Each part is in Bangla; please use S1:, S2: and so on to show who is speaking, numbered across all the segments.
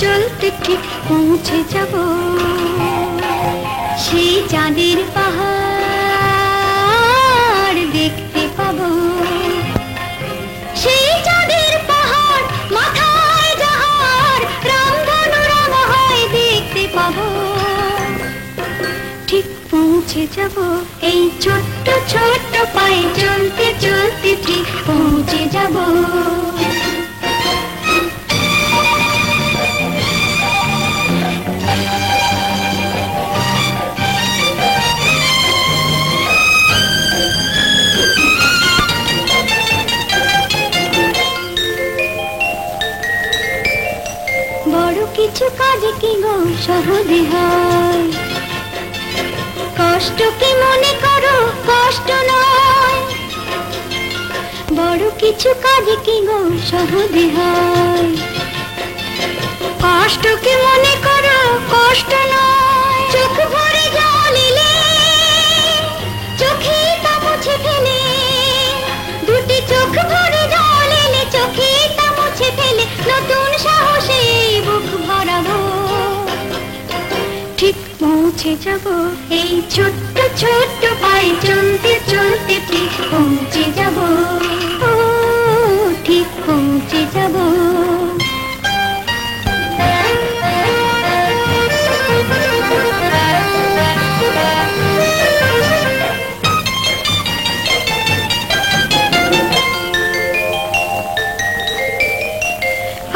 S1: চলতে ঠিক পৌঁছে যাব সেই চাঁদের পাহাড় দেখতে পাবো। সেই চাঁদের পাহাড় মাথায় যাহার রামধনু রাঙা হয় দেখতে পাবো। ঠিক পৌঁছে যাব এই ছোট্ট ছোট্ট পায়ে চলতে চলতে ঠিক পৌঁছে যাব। বড় কিছু কাজ কি গো সহজে হয়, কষ্ট কি মনে করো কষ্ট নয়। বড় কিছু কাজ কি গো সহজে হয়, কষ্ট কি মনে করো কষ্ট নয়। চোখ ভরে জল এলে চোখে তা মুছে ফেলে, দুটি চোখ ভরে জল এলে চোখে তা মুছে ফেলে নতুন সাহসে বুক ভরাবো। ঠিক পৌঁছে যাব এই ছোট্ট ছোট্ট পায়ে চলতে চলতে ঠিক পৌঁছে যাব। ও ঠিক পৌঁছে যাব।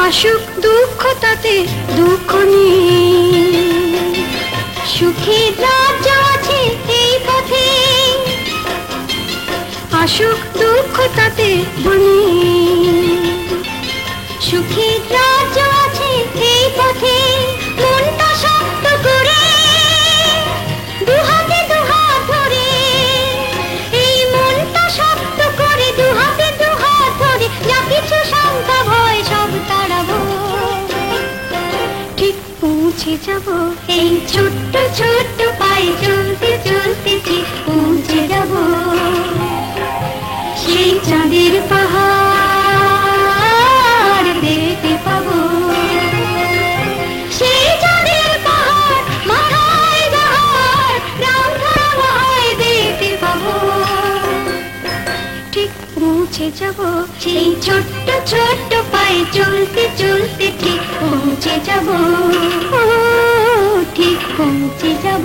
S1: আসুক দুঃখ তাতে দুঃখ নেই, সুখের রাজ্য আছে এই পথে। আসুক দুঃখ তাতে বনে, সুখের রাজ্য আছে এই পথে। মনটা শক্ত করে দুহাতে দুহাত ধরে, এই মনটা শক্ত করে দুহাতে দুহাত ধরে যা কিছু শঙ্কা ভয় সব তাড়াবো। ঠিক পৌঁছে যাব এই ছোট্ট ছোট্ট পায়ে চলতে চলতে ঠিক পৌঁছে যাব সেই চাঁদের পাহাড় দেখতে পাবো। সেই চাঁদের পাহাড় মাথায় যাহার রামধনু হয় দেখতে পাবো। ঠিক পৌঁছে যাব সেই ছোট্ট ছোট্ট পায়ে চলতে চলতে ঠিক পৌঁছে যাব। ও ঠিক পৌঁছে যাব।